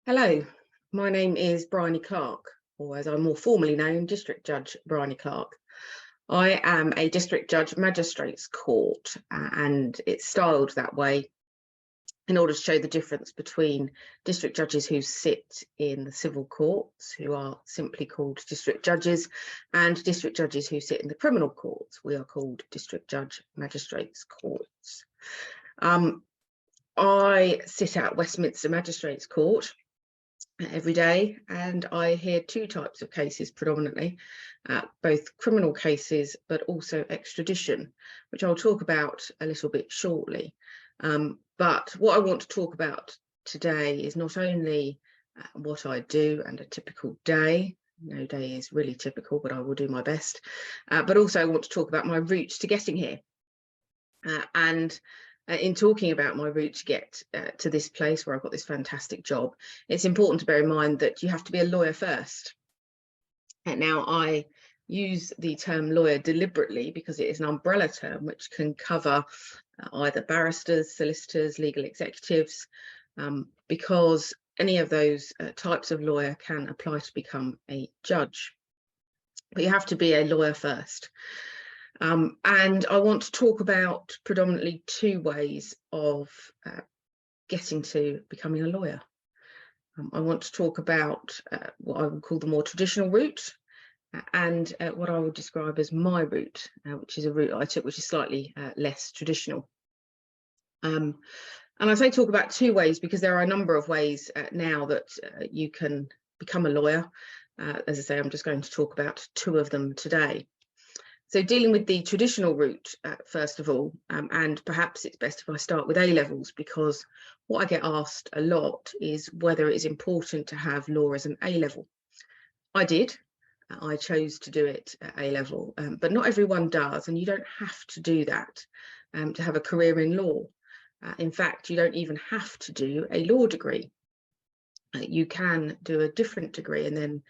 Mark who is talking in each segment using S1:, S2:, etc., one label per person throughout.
S1: Hello, my name is Briony Clark, or as I'm more formally known, District Judge Briony Clark. I am a District Judge Magistrates Court, and it's styled that way in order to show the difference between district judges who sit in the civil courts, who are simply called district judges, and district judges who sit in the criminal courts. We are called District Judge Magistrates Courts. I sit at Westminster Magistrates Court every day, and I hear two types of cases predominantly, both criminal cases but also extradition, which I'll talk about a little bit shortly. But what I want to talk about today is not only what I do and a typical day. No day is really typical, but I will do my best. But also I want to talk about my route to getting here. In talking about my route to get to this place where I've got this fantastic job, it's important to bear in mind that you have to be a lawyer first. And now I use the term lawyer deliberately because it is an umbrella term which can cover either barristers, solicitors, legal executives, because any of those types of lawyer can apply to become a judge. But you have to be a lawyer first. And I want to talk about predominantly two ways of getting to becoming a lawyer. I want to talk about what I would call the more traditional route, and what I would describe as my route, which is a route I took which is slightly less traditional. And I say talk about two ways because there are a number of ways now that you can become a lawyer. As I say, I'm just going to talk about two of them today. So dealing with the traditional route, first of all, and perhaps it's best if I start with A-levels, because what I get asked a lot is whether it is important to have law as an A-level. I did. I chose to do it at A-level, but not everyone does, and you don't have to do that to have a career in law. In fact, you don't even have to do a law degree. You can do a different degree and then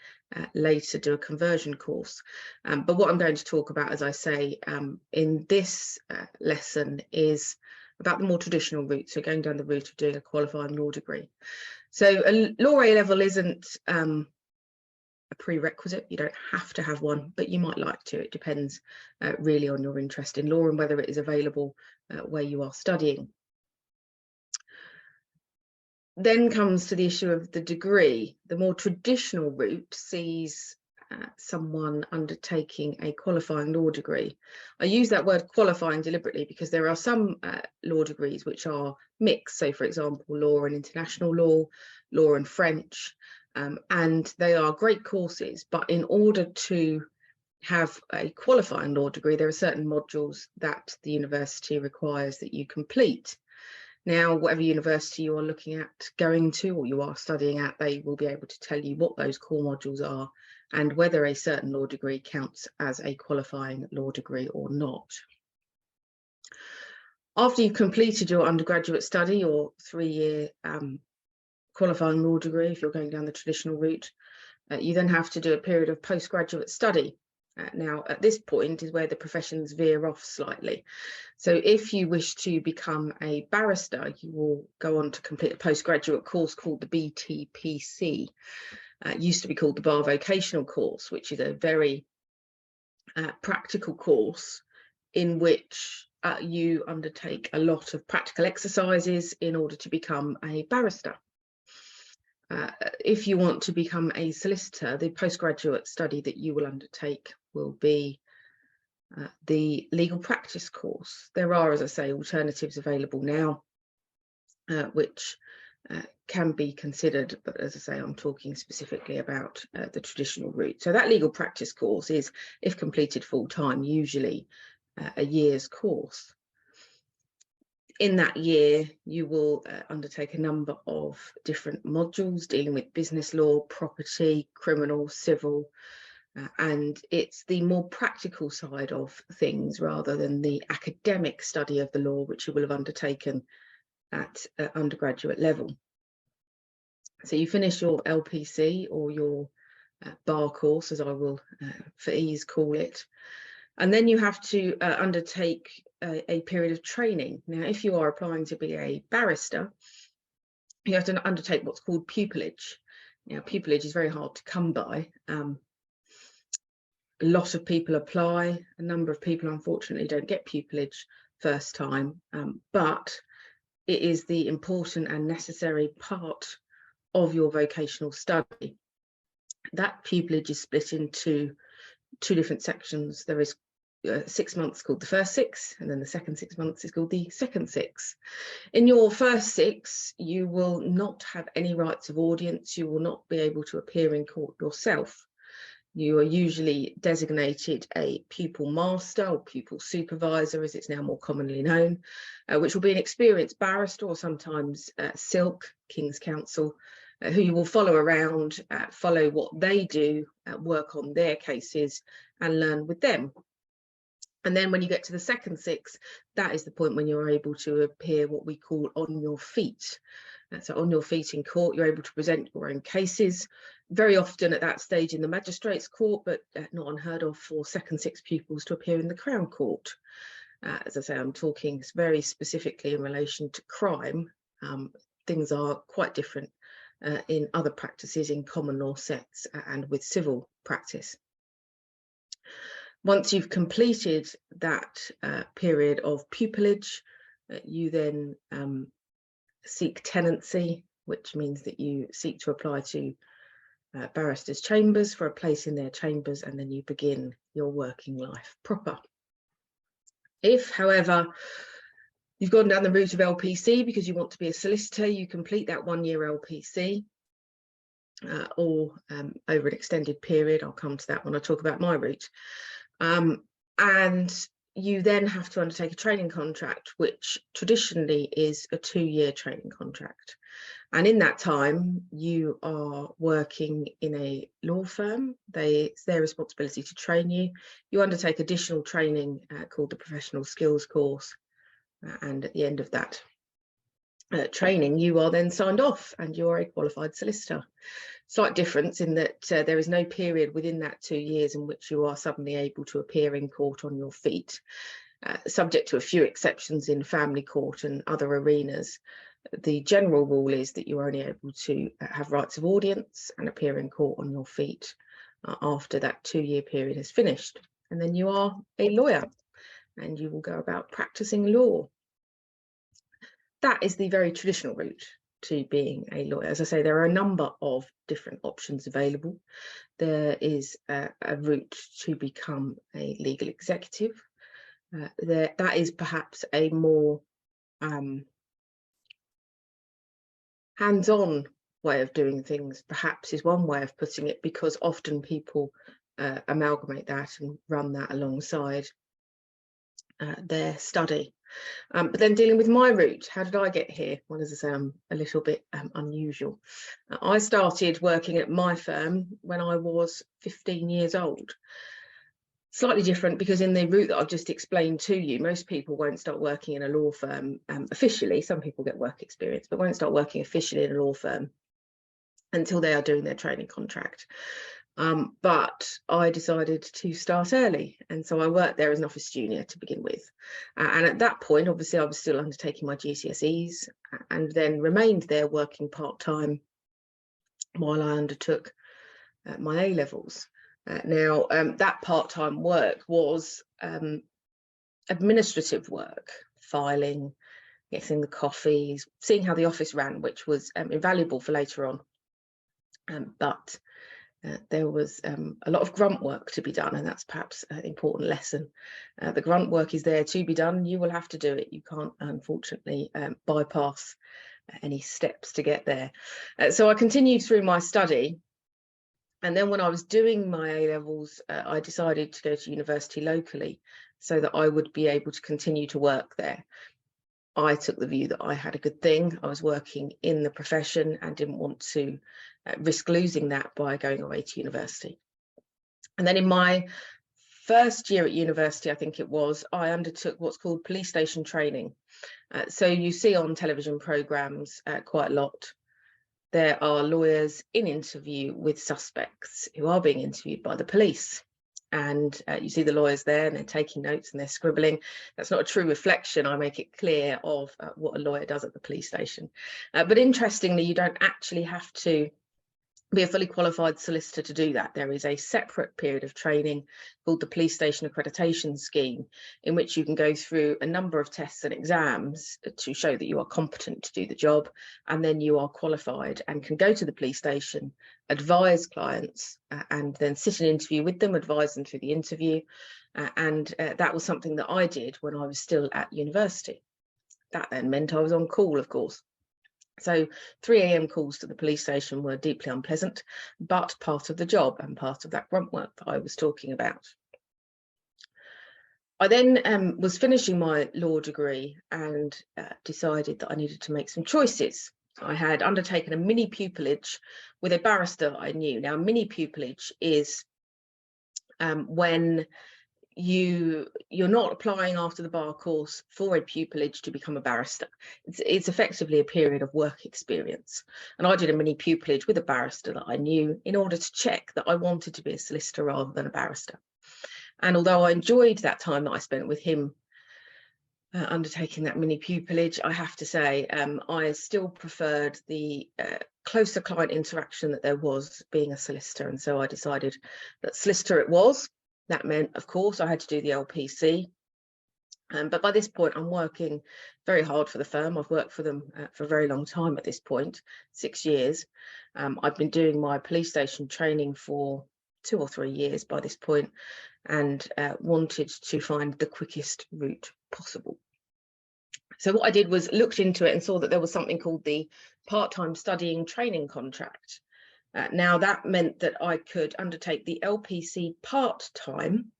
S1: later do a conversion course. But what I'm going to talk about, as I say, in this lesson is about the more traditional route, so going down the route of doing a qualifying law degree. So a law A-level isn't a prerequisite. You don't have to have one, but you might like to. It depends really on your interest in law and whether it is available where you are studying. Then comes to the issue of the degree. The more traditional route sees someone undertaking a qualifying law degree. I use that word qualifying deliberately because there are some law degrees which are mixed. So, for example, law and international law, law and French, and they are great courses. But in order to have a qualifying law degree, there are certain modules that the university requires that you complete. Now, whatever university you are looking at going to or you are studying at, they will be able to tell you what those core modules are and whether a certain law degree counts as a qualifying law degree or not. After you've completed your undergraduate study or 3-year qualifying law degree, if you're going down the traditional route, you then have to do a period of postgraduate study. Now, at this point is where the professions veer off slightly. So if you wish to become a barrister, you will go on to complete a postgraduate course called the BTPC. It used to be called the Bar Vocational Course, which is a very practical course in which you undertake a lot of practical exercises in order to become a barrister. If you want to become a solicitor, the postgraduate study that you will undertake will be the legal practice course. There are, as I say, alternatives available now, which can be considered, but as I say, I'm talking specifically about the traditional route. So that legal practice course is, if completed full-time, usually a year's course. In that year, you will undertake a number of different modules dealing with business law, property, criminal, civil, and it's the more practical side of things rather than the academic study of the law, which you will have undertaken at undergraduate level. So you finish your LPC or your bar course, as I will for ease call it, and then you have to undertake a period of training. Now, if you are applying to be a barrister, you have to undertake what's called pupillage. Now, pupillage is very hard to come by. A lot of people apply. A number of people, unfortunately, don't get pupillage first time, but it is the important and necessary part of your vocational study. That pupillage is split into 2 different sections. There is 6 months called the first 6, and then the second 6 months is called the second 6. In your first 6, you will not have any rights of audience. You will not be able to appear in court yourself. You are usually designated a pupil master or pupil supervisor, as it's now more commonly known, which will be an experienced barrister, or sometimes Silk, King's Counsel, who you will follow around, follow what they do, work on their cases and learn with them. And then when you get to the second 6, that is the point when you're able to appear what we call on your feet. So on your feet in court, you're able to present your own cases, very often at that stage in the magistrates' court, but not unheard of for second 6 pupils to appear in the Crown Court. As I say, I'm talking very specifically in relation to crime. Things are quite different in other practices, in common law sets and with civil practice. Once you've completed that period of pupillage, you then seek tenancy, which means that you seek to apply to barristers' chambers for a place in their chambers, and then you begin your working life proper. If, however, you've gone down the route of LPC because you want to be a solicitor, you complete that 1-year LPC or over an extended period. I'll come to that when I talk about my route. And you then have to undertake a training contract, which traditionally is a 2-year training contract. And in that time, you are working in a law firm. It's their responsibility to train you. You undertake additional training called the Professional Skills Course. And at the end of that training, you are then signed off and you're a qualified solicitor. Slight difference in that there is no period within that 2 years in which you are suddenly able to appear in court on your feet, subject to a few exceptions in family court and other arenas. The general rule is that you're only able to have rights of audience and appear in court on your feet after that 2-year period has finished. And then you are a lawyer and you will go about practicing law. That is the very traditional route to being a lawyer. As I say, there are a number of different options available. There is a route to become a legal executive. That is perhaps a more hands-on way of doing things, perhaps is one way of putting it, because often people amalgamate that and run that alongside their study. But then dealing with my route, how did I get here? Well, as I say, I'm a little bit unusual. I started working at my firm when I was 15 years old. Slightly different because in the route that I've just explained to you, most people won't start working in a law firm officially. Some people get work experience, but won't start working officially in a law firm until they are doing their training contract. But I decided to start early, and so I worked there as an office junior to begin with. And at that point, obviously, I was still undertaking my GCSEs and then remained there working part-time while I undertook my A-levels. Now, that part-time work was administrative work, filing, getting the coffees, seeing how the office ran, which was invaluable for later on. But there was a lot of grunt work to be done, and that's perhaps an important lesson. The grunt work is there to be done. You will have to do it. You can't, unfortunately, bypass any steps to get there. So I continued through my study. And then when I was doing my A-levels, I decided to go to university locally so that I would be able to continue to work there. I took the view that I had a good thing. I was working in the profession and didn't want to risk losing that by going away to university. And then in my first year at university, I think it was, I undertook what's called police station training. So you see on television programmes quite a lot. There are lawyers in interview with suspects who are being interviewed by the police. and you see the lawyers there and they're taking notes and they're scribbling. That's not a true reflection. I make it clear of what a lawyer does at the police station. But interestingly, you don't actually have to be a fully qualified solicitor to do that. There is a separate period of training called the Police Station Accreditation Scheme, in which you can go through a number of tests and exams to show that you are competent to do the job, and then you are qualified and can go to the police station, advise clients, and then sit an interview with them, advise them through the interview. And that was something that I did when I was still at university. That then meant I was on call, of course. So 3 a.m. calls to the police station were deeply unpleasant, but part of the job and part of that grunt work that I was talking about. I then was finishing my law degree and decided that I needed to make some choices. I had undertaken a mini pupillage with a barrister I knew. Now, mini pupillage is when you're not applying after the bar course for a pupillage to become a barrister. It's effectively a period of work experience, and I did a mini pupillage with a barrister that I knew in order to check that I wanted to be a solicitor rather than a barrister. And although I enjoyed that time that I spent with him undertaking that mini pupillage, I have to say I still preferred the closer client interaction that there was being a solicitor, and so I decided that solicitor it was. That meant, of course, I had to do the LPC. But by this point, I'm working very hard for the firm. I've worked for them for a very long time at this point, 6 years. I've been doing my police station training for 2 or 3 years by this point, and wanted to find the quickest route possible. So what I did was looked into it and saw that there was something called the part-time studying training contract. Now that meant that I could undertake the LPC part-time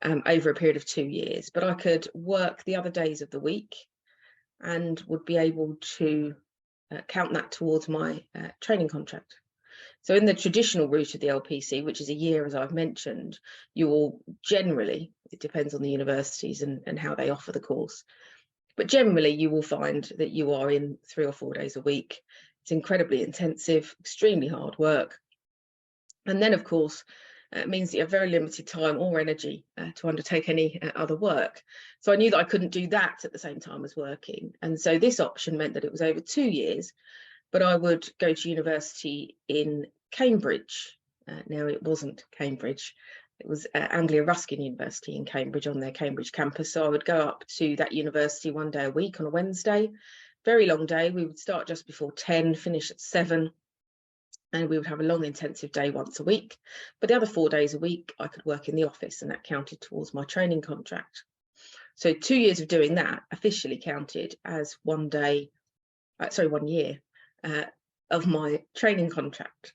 S1: over a period of 2 years, but I could work the other days of the week and would be able to count that towards my training contract. So in the traditional route of the LPC, which is a year, as I've mentioned, you will generally, it depends on the universities and how they offer the course, but generally you will find that you are in 3 or 4 days a week. It's incredibly intensive, extremely hard work. And then, of course, it means that you have very limited time or energy to undertake any other work. So I knew that I couldn't do that at the same time as working. And so this option meant that it was over 2 years, but I would go to university in Cambridge. Now, it wasn't Cambridge. It was Anglia Ruskin University in Cambridge on their Cambridge campus. So I would go up to that university 1 day a week on a Wednesday. Very long day. We would start just before 10, finish at 7, and we would have a long intensive day once a week. But the other 4 days a week I could work in the office, and that counted towards my training contract. So 2 years of doing that officially counted as 1 year of my training contract.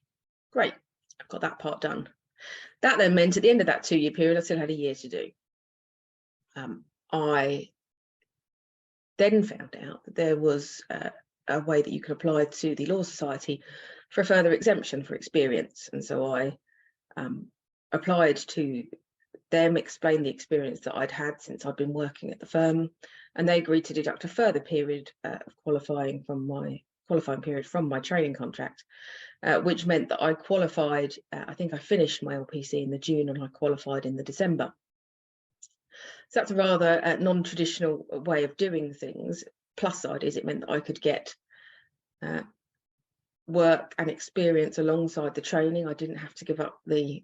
S1: Great, I've got that part done. That then meant at the end of that 2 year period, I still had a year to do. I then found out that there was a way that you could apply to the Law Society for a further exemption for experience. And so I applied to them, explained the experience that I'd had since I'd been working at the firm, and they agreed to deduct a further period of qualifying period from my training contract, which meant that I qualified. I think I finished my LPC in the June and I qualified in the December. So that's a rather non-traditional way of doing things. Plus side is it meant that I could get work and experience alongside the training. I didn't have to give up the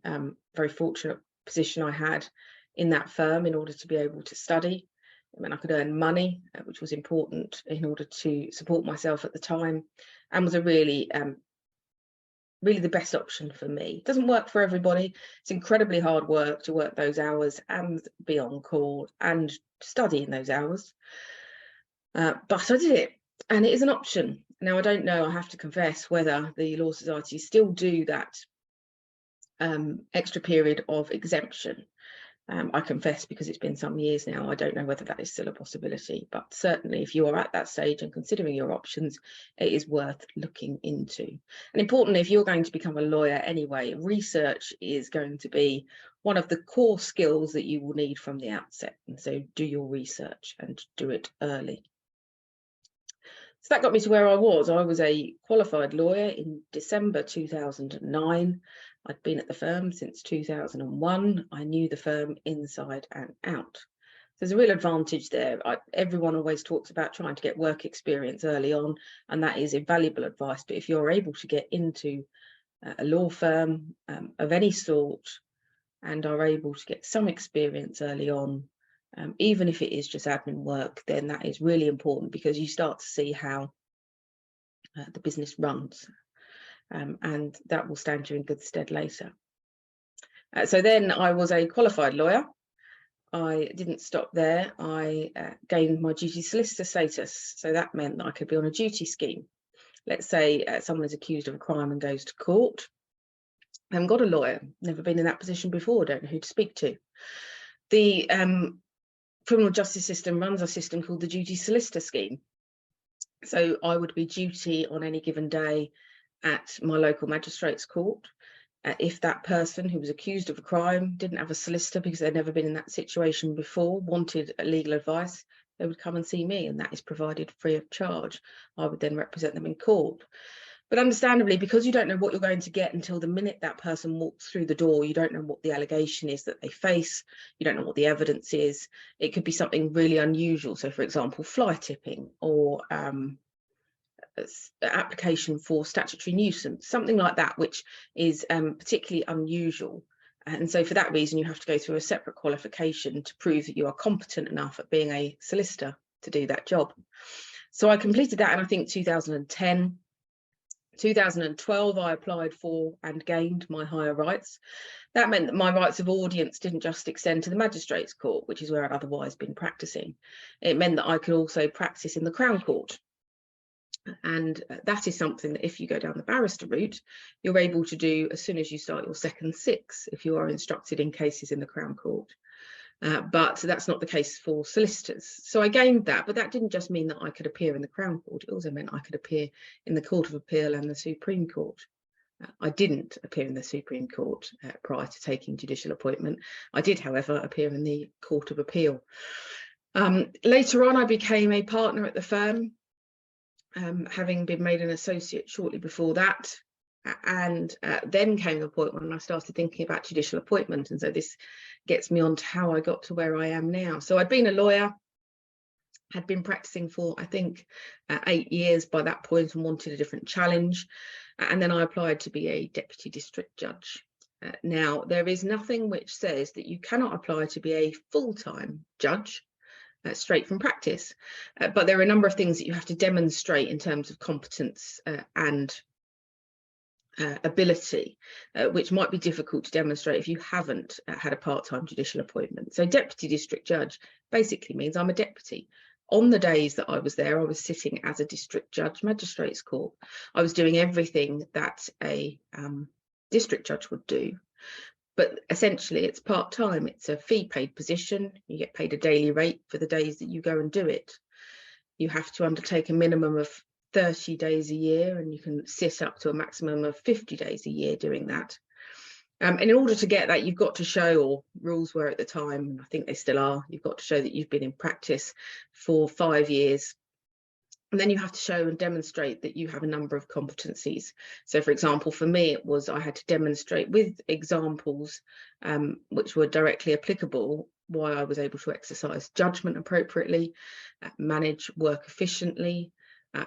S1: very fortunate position I had in that firm in order to be able to study. It meant I could earn money, which was important in order to support myself at the time, and was a really the best option for me. It doesn't work for everybody. It's incredibly hard work to work those hours and be on call and study in those hours. But I did it, and it is an option. Now, I don't know, I have to confess, whether the Law Society still do that extra period of exemption. I confess, because it's been some years now, I don't know whether that is still a possibility, but certainly if you are at that stage and considering your options, it is worth looking into. And importantly, if you're going to become a lawyer anyway, research is going to be one of the core skills that you will need from the outset. And so do your research and do it early. So that got me to where I was. I was a qualified lawyer in December 2009. I'd been at the firm since 2001. I knew the firm inside and out. There's a real advantage there. Everyone always talks about trying to get work experience early on, and that is invaluable advice. But if you're able to get into a law firm of any sort and are able to get some experience early on, even if it is just admin work, then that is really important, because you start to see how the business runs, and that will stand you in good stead later. So then I was a qualified lawyer. I didn't stop there. I gained my duty solicitor status. So that meant that I could be on a duty scheme. Let's say someone is accused of a crime and goes to court. I haven't got a lawyer, never been in that position before, don't know who to speak to. The criminal justice system runs a system called the duty solicitor scheme. So I would be duty on any given day at my local magistrate's court. If that person who was accused of a crime didn't have a solicitor because they'd never been in that situation before, wanted legal advice, they would come and see me, and that is provided free of charge. I would then represent them in court. But understandably, because you don't know what you're going to get until the minute that person walks through the door, you don't know what the allegation is that they face, you don't know what the evidence is. It could be something really unusual. So, for example, fly tipping, or application for statutory nuisance, something like that, which is particularly unusual. And so for that reason, you have to go through a separate qualification to prove that you are competent enough at being a solicitor to do that job. So I completed that in, I think, 2010. 2012, I applied for and gained my higher rights. That meant that my rights of audience didn't just extend to the magistrates' court, which is where I'd otherwise been practicing. It meant that I could also practice in the Crown Court. And that is something that if you go down the barrister route, you're able to do as soon as you start your second six, if you are instructed in cases in the Crown Court. But that's not the case for solicitors. So I gained that, but that didn't just mean that I could appear in the Crown Court. It also meant I could appear in the Court of Appeal and the Supreme Court. I didn't appear in the Supreme Court prior to taking judicial appointment. I did, however, appear in the Court of Appeal. Later on, I became a partner at the firm, having been made an associate shortly before that. And then came the point when I started thinking about judicial appointment. And so this gets me on to how I got to where I am now. So I'd been a lawyer, had been practicing for, I think, 8 years by that point, and wanted a different challenge. And then I applied to be a deputy district judge. Now, there is nothing which says that you cannot apply to be a full-time judge straight from practice. But there are a number of things that you have to demonstrate in terms of competence and ability, which might be difficult to demonstrate if you haven't had a part-time judicial appointment. So deputy district judge basically means I'm a deputy. On the days that I was there, I was sitting as a district judge, magistrates court. I was doing everything that a district judge would do. But essentially, it's part-time. It's a fee-paid position. You get paid a daily rate for the days that you go and do it. You have to undertake a minimum of 30 days a year, and you can sit up to a maximum of 50 days a year doing that. And in order to get that, you've got to show, or rules were at the time, and I think they still are, you've got to show that you've been in practice for 5 years. And then you have to show and demonstrate that you have a number of competencies. So, for example, for me, it was I had to demonstrate with examples which were directly applicable why I was able to exercise judgment appropriately, manage work efficiently,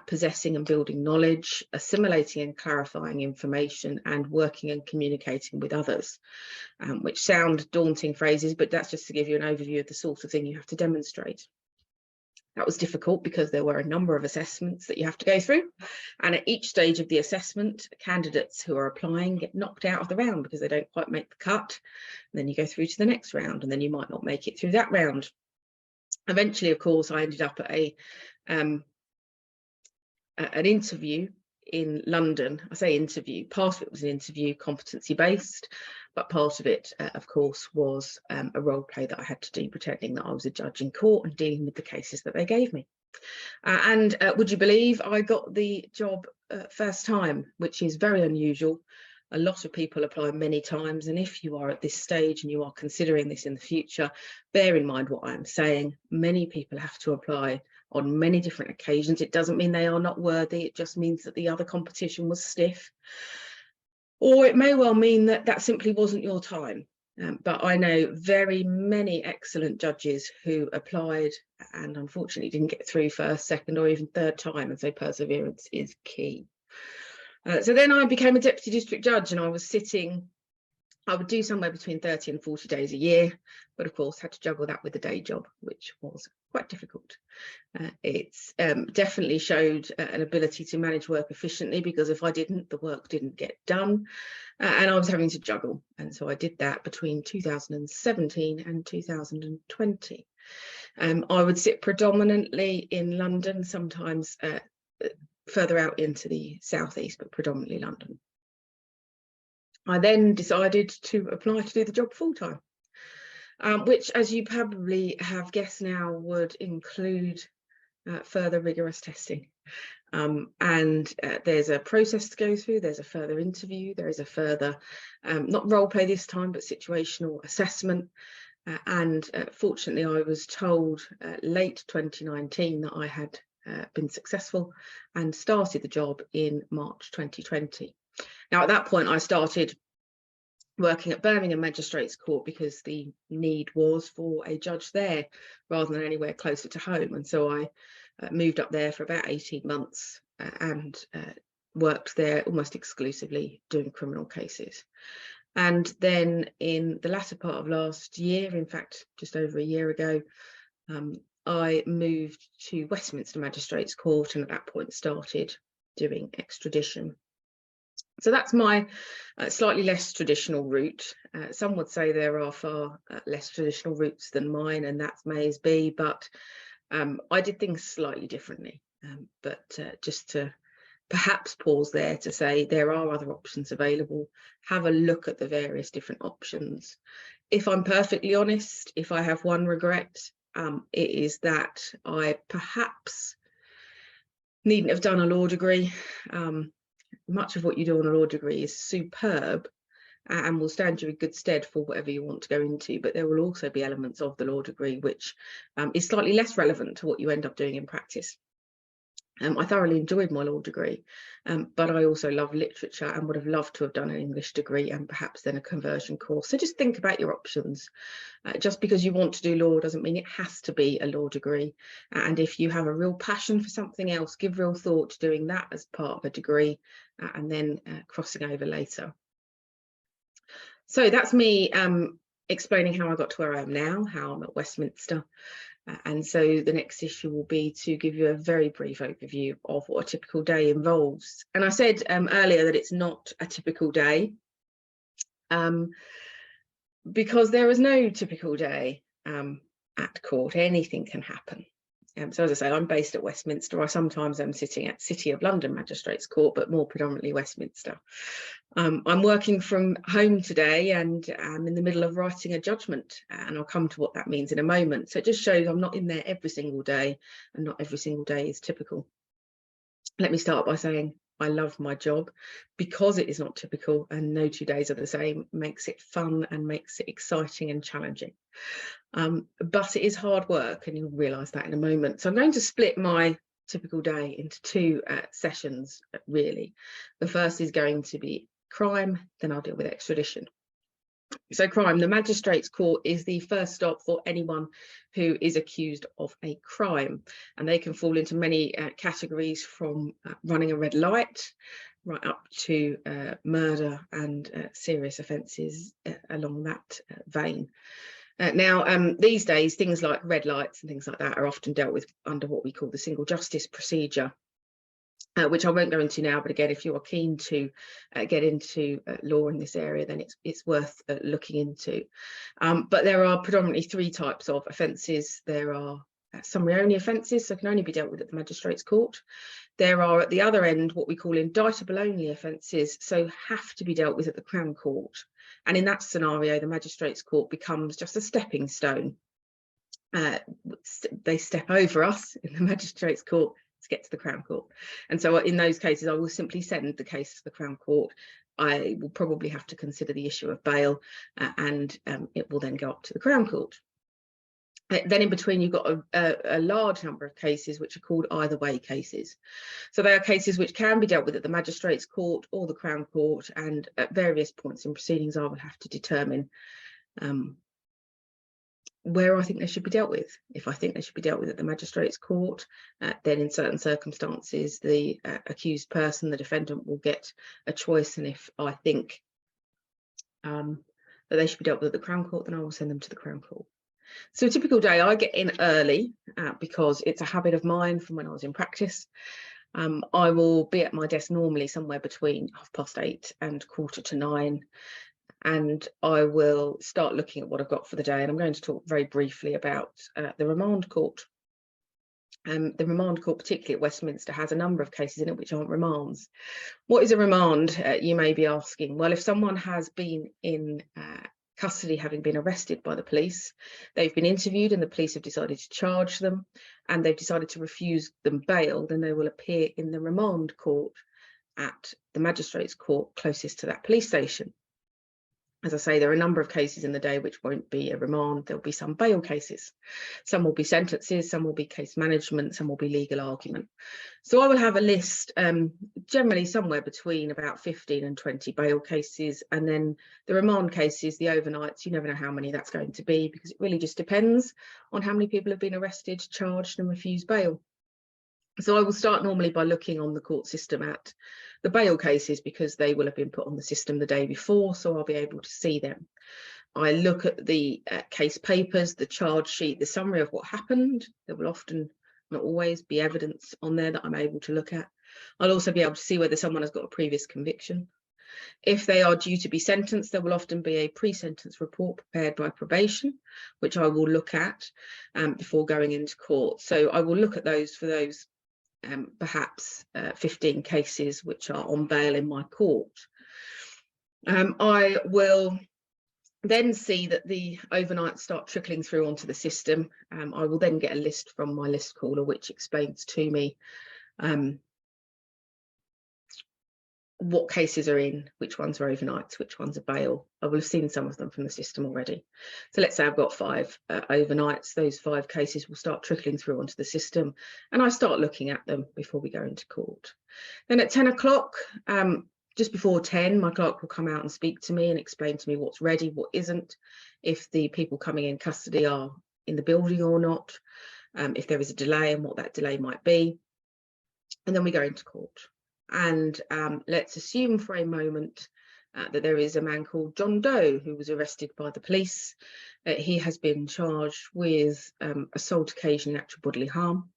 S1: possessing and building knowledge, assimilating and clarifying information, and working and communicating with others, which sound daunting phrases, but that's just to give you an overview of the sort of thing you have to demonstrate. That was difficult because there were a number of assessments that you have to go through, and at each stage of the assessment, candidates who are applying get knocked out of the round because they don't quite make the cut. And then you go through to the next round, and then you might not make it through that round. Eventually, of course, I ended up at an interview in London. I say interview, part of it was an interview, competency based, but part of it, of course, was a role play that I had to do, pretending that I was a judge in court and dealing with the cases that they gave me. And would you believe I got the job first time, which is very unusual. A lot of people apply many times, and if you are at this stage and you are considering this in the future, bear in mind what I'm saying. Many people have to apply on many different occasions. It doesn't mean they are not worthy, it just means that the other competition was stiff. Or it may well mean that that simply wasn't your time. But I know very many excellent judges who applied and unfortunately didn't get through first, second, or even third time, and so perseverance is key. So then I became a deputy district judge, and I would do somewhere between 30 and 40 days a year, but of course had to juggle that with the day job, which was quite difficult. It's definitely showed an ability to manage work efficiently, because if I didn't, the work didn't get done, and I was having to juggle. And so I did that between 2017 and 2020. I would sit predominantly in London, sometimes further out into the southeast, but predominantly London. I then decided to apply to do the job full-time, which, as you probably have guessed now, would include further rigorous testing. And there's a process to go through, there's a further interview, there is a further, not role play this time, but situational assessment. And fortunately, I was told late 2019 that I had been successful and started the job in March 2020. Now, at that point, I started working at Birmingham Magistrates Court because the need was for a judge there rather than anywhere closer to home. And so I moved up there for about 18 months and worked there almost exclusively doing criminal cases. And then in the latter part of last year, in fact, just over a year ago, I moved to Westminster Magistrates Court, and at that point started doing extradition. So that's my slightly less traditional route. Some would say there are far less traditional routes than mine, and that may as be, but I did things slightly differently. But just to perhaps pause there to say there are other options available. Have a look at the various different options. If I'm perfectly honest, if I have one regret, it is that I perhaps needn't have done a law degree. Much of what you do on a law degree is superb and will stand you in good stead for whatever you want to go into, but there will also be elements of the law degree which is slightly less relevant to what you end up doing in practice. I thoroughly enjoyed my law degree, but I also love literature and would have loved to have done an English degree and perhaps then a conversion course. So just think about your options. Just because you want to do law doesn't mean it has to be a law degree. And if you have a real passion for something else, give real thought to doing that as part of a degree and then crossing over later. So that's me explaining how I got to where I am now, how I'm at Westminster. And so the next issue will be to give you a very brief overview of what a typical day involves. And I said earlier that it's not a typical day because there is no typical day at court. Anything can happen. So as I say, I'm based at Westminster. I sometimes am sitting at City of London Magistrates Court, but more predominantly Westminster. I'm working from home today and I'm in the middle of writing a judgment, and I'll come to what that means in a moment. So it just shows I'm not in there every single day, and not every single day is typical. Let me start by saying I love my job because it is not typical, and no 2 days are the same. Makes it fun and makes it exciting and challenging. But it is hard work, and you'll realise that in a moment. So I'm going to split my typical day into two sessions, really. The first is going to be crime, then I'll deal with extradition. So crime, the Magistrates Court is the first stop for anyone who is accused of a crime, and they can fall into many categories, from running a red light right up to murder and serious offences along that vein. Now, these days, things like red lights and things like that are often dealt with under what we call the single justice procedure, which I won't go into now. But again, if you are keen to get into law in this area, then it's worth looking into. But there are predominantly three types of offences. There are summary-only offences, so can only be dealt with at the Magistrates Court. There are, at the other end, what we call indictable-only offences, so have to be dealt with at the Crown Court. And in that scenario, the Magistrates Court becomes just a stepping stone. They step over us in the Magistrates Court to get to the Crown Court. And so in those cases, I will simply send the case to the Crown Court. I will probably have to consider the issue of bail, and it will then go up to the Crown Court. Then in between, you've got a large number of cases which are called either way cases. So they are cases which can be dealt with at the Magistrates' Court or the Crown Court, and at various points in proceedings I will have to determine where I think they should be dealt with. If I think they should be dealt with at the Magistrates' Court, then in certain circumstances the accused person, the defendant, will get a choice, and if I think that they should be dealt with at the Crown Court, then I will send them to the Crown Court. So a typical day, I get in early because it's a habit of mine from when I was in practice. I will be at my desk normally somewhere between 8:30 and 8:45, and I will start looking at what I've got for the day. And I'm going to talk very briefly about the remand court. The remand court, particularly at Westminster, has a number of cases in it which aren't remands. What is a remand, you may be asking? Well, if someone has been in custody, having been arrested by the police, they've been interviewed and the police have decided to charge them, and they've decided to refuse them bail, then they will appear in the remand court at the Magistrates' Court closest to that police station. As I say, there are a number of cases in the day which won't be a remand. There'll be some bail cases. Some will be sentences, some will be case management, some will be legal argument. So I will have a list, generally somewhere between about 15 and 20 bail cases. And then the remand cases, the overnights, you never know how many that's going to be, because it really just depends on how many people have been arrested, charged and refused bail. So I will start normally by looking on the court system at the bail cases, because they will have been put on the system the day before, so I'll be able to see them. I look at the case papers, the charge sheet, the summary of what happened. There will often, not always, be evidence on there that I'm able to look at. I'll also be able to see whether someone has got a previous conviction. If they are due to be sentenced, there will often be a pre-sentence report prepared by probation, which I will look at before going into court. So I will look at those for those perhaps 15 cases which are on bail in my court. I will then see that the overnights start trickling through onto the system. I will then get a list from my list caller which explains to me what cases are in, which ones are overnights, which ones are bail. I will have seen some of them from the system already. So let's say I've got 5 overnights. Those 5 cases will start trickling through onto the system, and I start looking at them before we go into court. Then at 10 o'clock, just before 10, my clerk will come out and speak to me and explain to me what's ready, what isn't, if the people coming in custody are in the building or not, if there is a delay and what that delay might be. And then we go into court. And let's assume for a moment that there is a man called John Doe who was arrested by the police. He has been charged with assault occasioning actual bodily harm.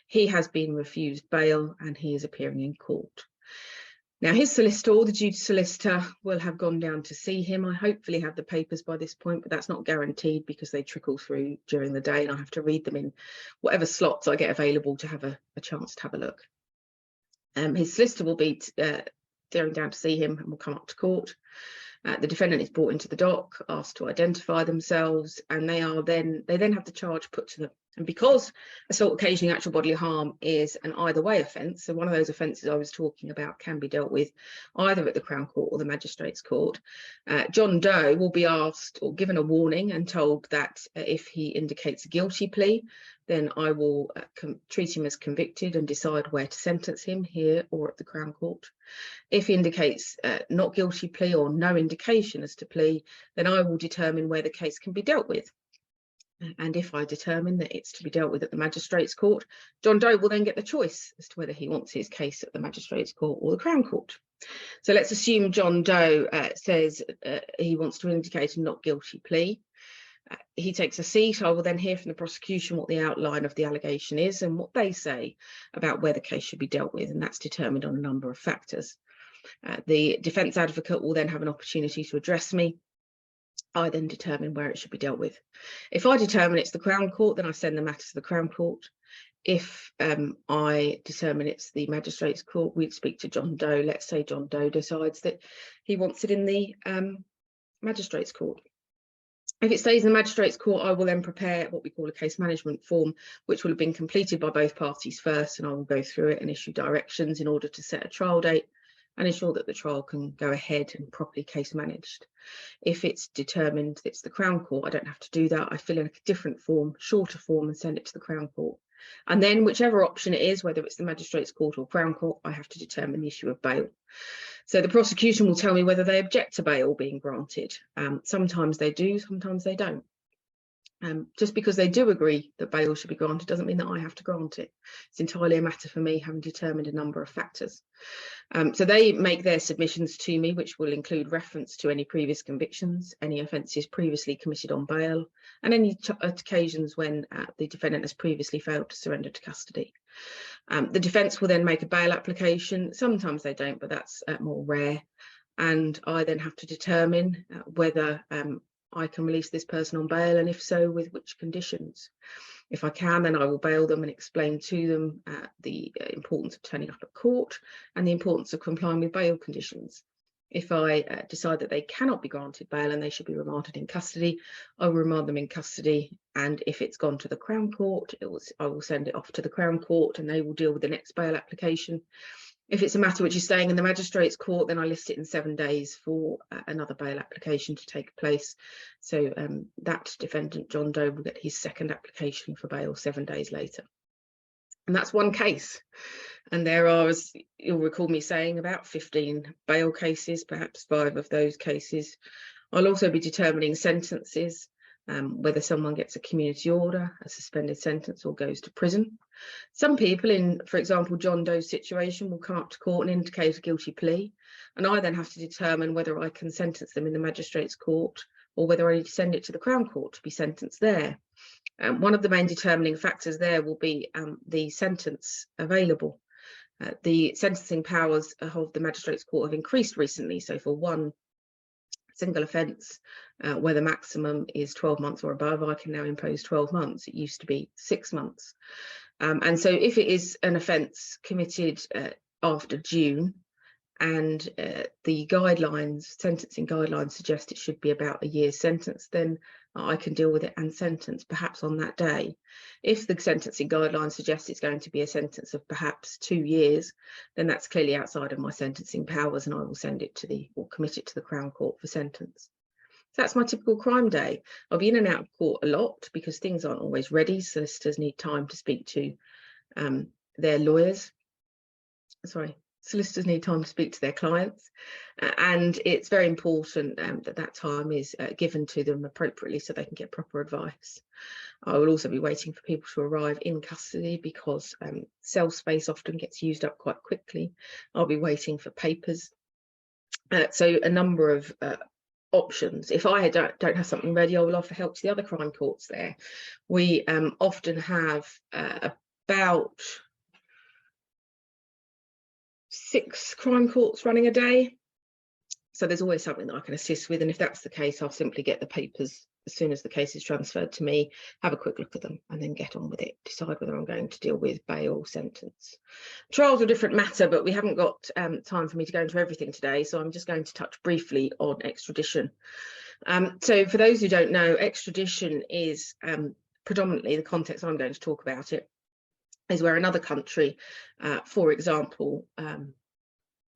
S1: He has been refused bail and he is appearing in court. Now, his solicitor or the duty solicitor will have gone down to see him. I hopefully have the papers by this point, but that's not guaranteed because they trickle through during the day and I have to read them in whatever slots I get available to have a chance to have a look. His solicitor will be going down to see him and will come up to court. The defendant is brought into the dock, asked to identify themselves, and they then have the charge put to them. And because assault occasioning actual bodily harm is an either way offence, so one of those offences I was talking about can be dealt with either at the Crown Court or the Magistrates' Court, John Doe will be asked or given a warning and told that if he indicates a guilty plea, then I will treat him as convicted and decide where to sentence him, here or at the Crown Court. If he indicates not guilty plea or no indication as to plea, then I will determine where the case can be dealt with. And if I determine that it's to be dealt with at the Magistrates' Court, John Doe will then get the choice as to whether he wants his case at the Magistrates' Court or the Crown Court. So let's assume John Doe says he wants to indicate a not guilty plea. He takes a seat. I will then hear from the prosecution what the outline of the allegation is and what they say about where the case should be dealt with, and that's determined on a number of factors. The defence advocate will then have an opportunity to address me. I then determine where it should be dealt with. If I determine it's the Crown Court, then I send the matter to the Crown Court. If I determine it's the Magistrates' Court, we'd speak to John Doe. Let's say John Doe decides that he wants it in the Magistrates' Court. If it stays in the Magistrates' Court, I will then prepare what we call a case management form, which will have been completed by both parties first, and I will go through it and issue directions in order to set a trial date and ensure that the trial can go ahead and properly case managed. If it's determined that it's the Crown Court, I don't have to do that. I fill in a different form, shorter form, and send it to the Crown Court. And then whichever option it is, whether it's the Magistrates Court or Crown Court, I have to determine the issue of bail. So the prosecution will tell me whether they object to bail being granted. Sometimes they do, sometimes they don't. Just because they do agree that bail should be granted doesn't mean that I have to grant it. It's entirely a matter for me, having determined a number of factors. So they make their submissions to me, which will include reference to any previous convictions, any offences previously committed on bail, and any occasions when the defendant has previously failed to surrender to custody. The defence will then make a bail application. Sometimes they don't, but that's more rare. And I then have to determine whether I can release this person on bail, and if so, with which conditions. If I can, then I will bail them and explain to them the importance of turning up at court and the importance of complying with bail conditions. If I decide that they cannot be granted bail and they should be remanded in custody, I will remand them in custody, and if it's gone to the Crown Court, I will send it off to the Crown Court and they will deal with the next bail application. If it's a matter which is staying in the Magistrates Court, then I list it in 7 days for another bail application to take place. So that defendant, John Doe, will get his second application for bail 7 days later. And that's one case. And there are, as you'll recall me saying, about 15 bail cases, perhaps 5 of those cases. I'll also be determining sentences, whether someone gets a community order, a suspended sentence, or goes to prison. Some people in, for example, John Doe's situation, will come up to court and indicate a guilty plea, and I then have to determine whether I can sentence them in the Magistrates Court or whether I need to send it to the Crown Court to be sentenced there. One of the main determining factors there will be the sentence available. The sentencing powers of the Magistrates Court have increased recently, so for one single offence where the maximum is 12 months or above, I can now impose 12 months. It used to be 6 months. And so if it is an offence committed after June and the sentencing guidelines suggest it should be about a year's sentence, then I can deal with it and sentence perhaps on that day. If the sentencing guidelines suggest it's going to be a sentence of perhaps 2 years, then that's clearly outside of my sentencing powers, and I will send it to or commit it to the Crown Court for sentence. So that's my typical crime day. I'll be in and out of court a lot because things aren't always ready. Solicitors need time to speak to their lawyers. Solicitors need time to speak to their clients, and it's very important that time is given to them appropriately so they can get proper advice. I will also be waiting for people to arrive in custody because cell space often gets used up quite quickly. I'll be waiting for papers. So a number of options. If I don't have something ready, I will offer help to the other crime courts there. We often have about 6 crime courts running a day, so there's always something that I can assist with, and if that's the case, I'll simply get the papers as soon as the case is transferred to me, have a quick look at them, and then get on with it, decide whether I'm going to deal with bail or sentence. Trials are a different matter, but we haven't got time for me to go into everything today, so I'm just going to touch briefly on extradition. So for those who don't know, extradition is predominantly the context I'm going to talk about it, is where another country, for example,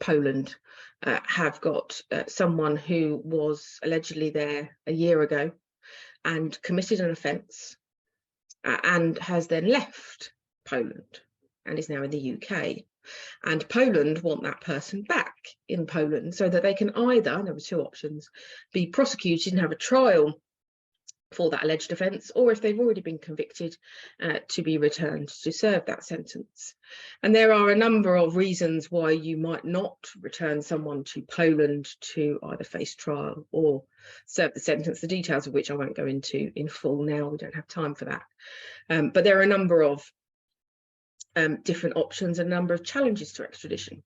S1: Poland, have got someone who was allegedly there a year ago and committed an offence and has then left Poland and is now in the UK. And Poland want that person back in Poland so that they can either, there were 2 options, be prosecuted and have a trial for that alleged offence, or if they've already been convicted, to be returned to serve that sentence. And there are a number of reasons why you might not return someone to Poland to either face trial or serve the sentence, the details of which I won't go into in full now, we don't have time for that. But there are a number of different options and a number of challenges to extradition.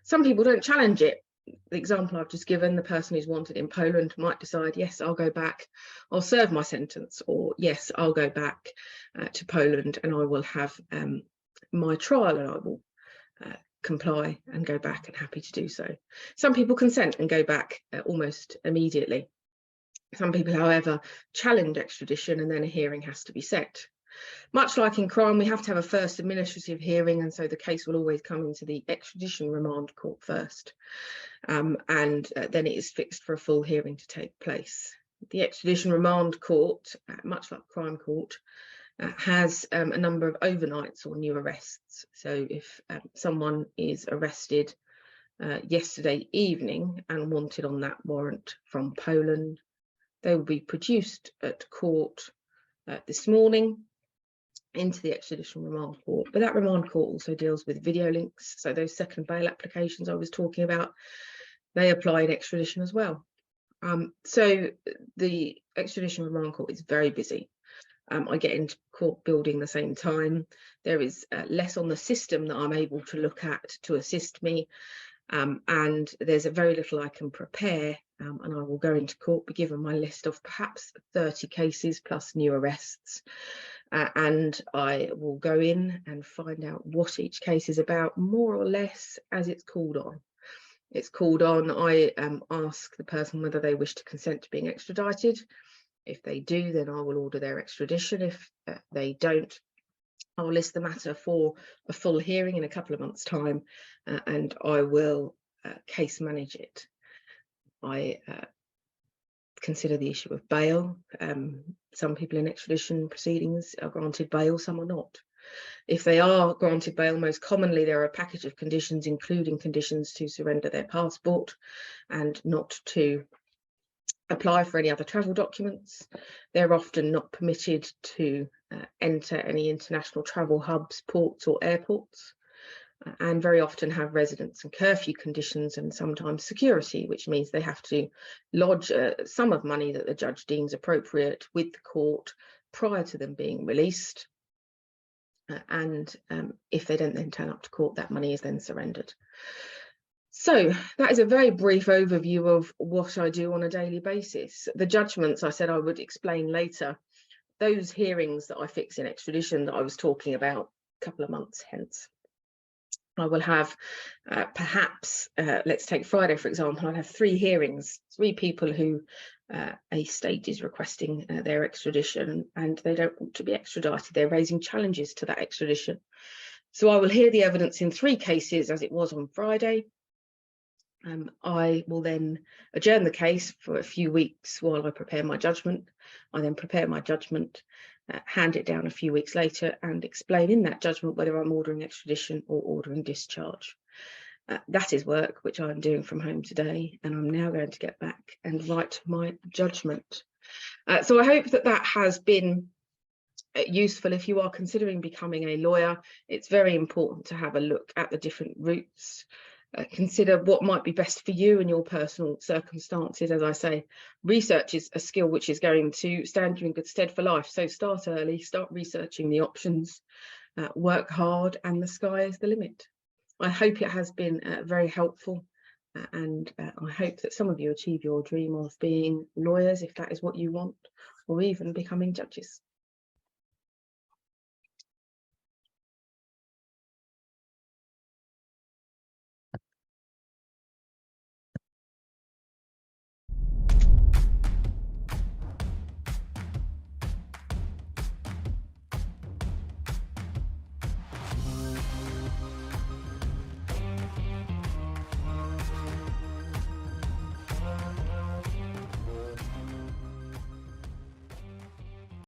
S1: Some people don't challenge it. The example I've just given, the person who's wanted in Poland might decide, yes, I'll go back, I'll serve my sentence, or yes, I'll go back to Poland and I will have my trial and I will comply and go back, and happy to do so. Some people consent and go back almost immediately. Some people, however, challenge extradition and then a hearing has to be set. Much like in crime, we have to have a first administrative hearing, and so the case will always come into the extradition remand court first, and then it is fixed for a full hearing to take place. The extradition remand court, much like crime court, has a number of overnights or new arrests. So if someone is arrested yesterday evening and wanted on that warrant from Poland, they will be produced at court this morning into the extradition remand court. But that remand court also deals with video links. So those second bail applications I was talking about, they apply in extradition as well. So the extradition remand court is very busy. I get into court building the same time. There is less on the system that I'm able to look at to assist me. And there's a very little I can prepare, and I will go into court, be given my list of perhaps 30 cases plus new arrests, and I will go in and find out what each case is about, more or less as it's called on. It's called on, I ask the person whether they wish to consent to being extradited. If they do, then I will order their extradition. If they don't, I'll list the matter for a full hearing in a couple of months' time, and I will case manage it. I consider the issue of bail. Some people in extradition proceedings are granted bail, some are not. If they are granted bail, most commonly there are a package of conditions, including conditions to surrender their passport and not to apply for any other travel documents. They're often not permitted to enter any international travel hubs, ports or airports, and very often have residence and curfew conditions and sometimes security, which means they have to lodge a sum of money that the judge deems appropriate with the court prior to them being released. And if they don't then turn up to court, that money is then surrendered. So that is a very brief overview of what I do on a daily basis. The judgments I said I would explain later. Those hearings that I fix in extradition that I was talking about a couple of months hence. I will have perhaps, let's take Friday for example, I'll have 3 hearings, 3 people who a state is requesting their extradition and they don't want to be extradited. They're raising challenges to that extradition. So I will hear the evidence in 3 cases as it was on Friday. I will then adjourn the case for a few weeks while I prepare my judgment. I then prepare my judgment, hand it down a few weeks later and explain in that judgment whether I'm ordering extradition or ordering discharge. That is work which I'm doing from home today, and I'm now going to get back and write my judgment. So I hope that that has been useful. If you are considering becoming a lawyer, it's very important to have a look at the different routes. Consider what might be best for you and your personal circumstances. As I say, research is a skill which is going to stand you in good stead for life. So start early, start researching the options, work hard, and the sky is the limit. I hope it has been very helpful, and I hope that some of you achieve your dream of being lawyers, if that is what you want, or even becoming judges.